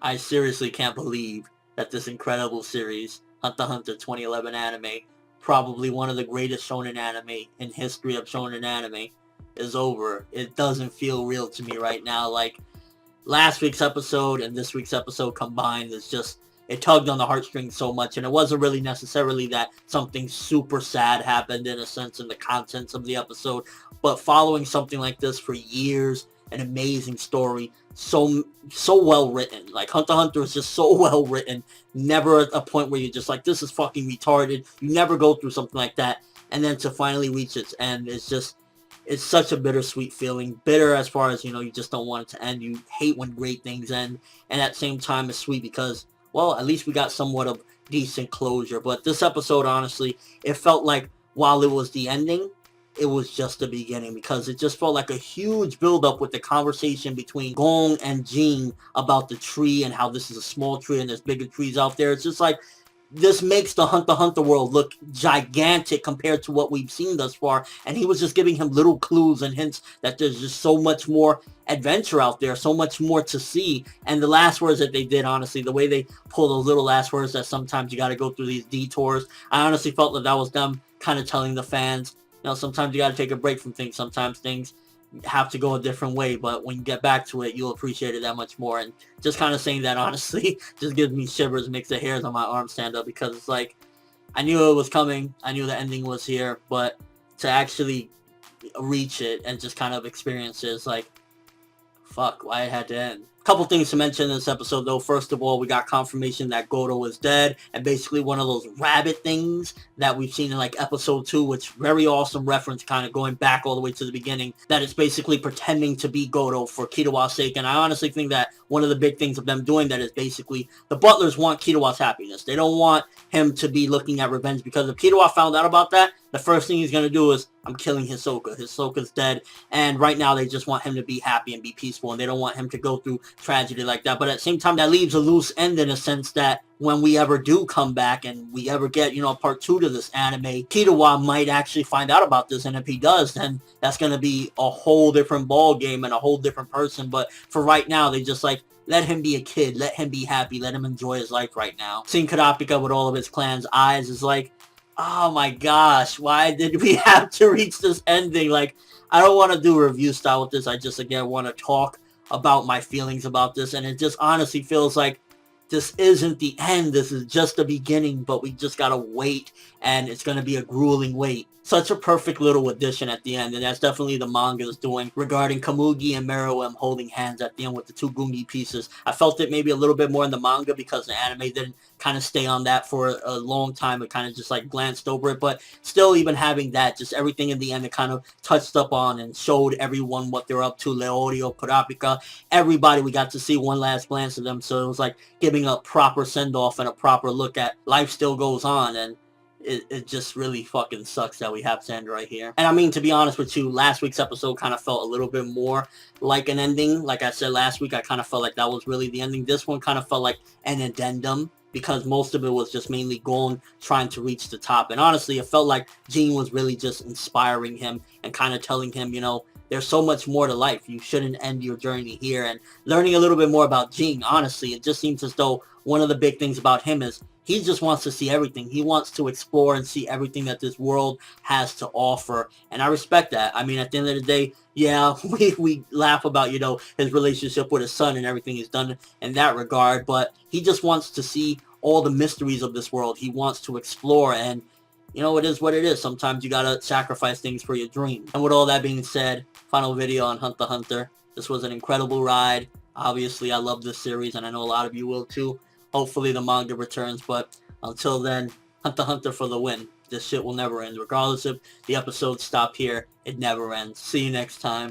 I seriously can't believe that this incredible series, Hunter x Hunter 2011 anime, probably one of the greatest shonen anime in history of shonen anime, is over. It doesn't feel real to me right now. Like, last week's episode and this week's episode combined is just, it tugged on the heartstrings so much, and it wasn't really necessarily that something super sad happened in a sense in the contents of the episode, but following something like this for years, an amazing story, so well written. Like, Hunter x Hunter is just so well written. Never at a point where you're just like, this is fucking retarded. You never go through something like that, and then to finally reach its end, it's such a bittersweet feeling. Bitter as far as, you just don't want it to end. You hate when great things end. And at the same time, it's sweet because, well, at least we got somewhat of decent closure. But this episode, honestly, it felt like while it was the ending, it was just the beginning, because it just felt like a huge build-up with the conversation between Gon and Jean about the tree and how this is a small tree and there's bigger trees out there. It's just like, this makes the Hunter x Hunter world look gigantic compared to what we've seen thus far. And he was just giving him little clues and hints that there's just so much more adventure out there, so much more to see. And the last words that they did, honestly, the way they pull those little last words that sometimes you got to go through these detours, I honestly felt that was them kind of telling the fans, sometimes you got to take a break from things. Sometimes things have to go a different way, but when you get back to it, you'll appreciate it that much more. And just kind of saying that, honestly, just gives me shivers, makes the hairs on my arm stand up, because it's like, I knew it was coming, I knew the ending was here, but to actually reach it and just kind of experience it is like, fuck, why it had to end. Couple things to mention in this episode, though. First of all, we got confirmation that Goto is dead, and basically one of those rabbit things that we've seen in like episode 2, which very awesome reference, kind of going back all the way to the beginning, that it's basically pretending to be Goto for Kitawa's sake. And I honestly think that one of the big things of them doing that is basically the butlers want Kitawa's happiness. They don't want him to be looking at revenge, because if Kitawa found out about that, the first thing he's going to do is, I'm killing Hisoka. Hisoka's dead, and right now they just want him to be happy and be peaceful, and they don't want him to go through tragedy like that. But at the same time, that leaves a loose end in a sense that when we ever do come back and we ever get, part 2 to this anime, Kitawa might actually find out about this, and if he does, then that's going to be a whole different ball game and a whole different person. But for right now, they just like, let him be a kid, let him be happy, let him enjoy his life right now. Seeing Kurapika with all of his clan's eyes is like, oh my gosh, why did we have to reach this ending? Like, I don't want to do a review style with this. I just, again, want to talk about my feelings about this. And it just honestly feels like this isn't the end. This is just the beginning, but we just got to wait. And it's going to be a grueling wait. Such a perfect little addition at the end. And that's definitely the manga is doing regarding Kamugi and Meruem holding hands at the end with the 2 Gungi pieces. I felt it maybe a little bit more in the manga because the anime didn't kind of stay on that for a long time. It kind of just like glanced over it. But still, even having that, just everything in the end, it kind of touched up on and showed everyone what they're up to. Leorio, Kurapika, everybody, we got to see one last glance of them. So it was like giving a proper send-off and a proper look at life still goes on. And it just really fucking sucks that we have to end right here. And I mean, to be honest with you, last week's episode kind of felt a little bit more like an ending. Like I said last week, I kind of felt like that was really the ending. This one kind of felt like an addendum, because most of it was just mainly Gon trying to reach the top. And honestly, it felt like Jean was really just inspiring him and kind of telling him, there's so much more to life. You shouldn't end your journey here. And learning a little bit more about Jean, honestly, it just seems as though one of the big things about him is he just wants to see everything. He wants to explore and see everything that this world has to offer. And I respect that. I mean, at the end of the day, yeah, we laugh about, his relationship with his son and everything he's done in that regard. But he just wants to see all the mysteries of this world. He wants to explore, and it is what it is. Sometimes you gotta sacrifice things for your dream. And with all that being said, final video on Hunter x Hunter. This was an incredible ride. Obviously, I love this series, and I know a lot of you will too. Hopefully the manga returns, but until then, Hunter x Hunter for the win. This shit will never end. Regardless if the episodes stop here, it never ends. See you next time.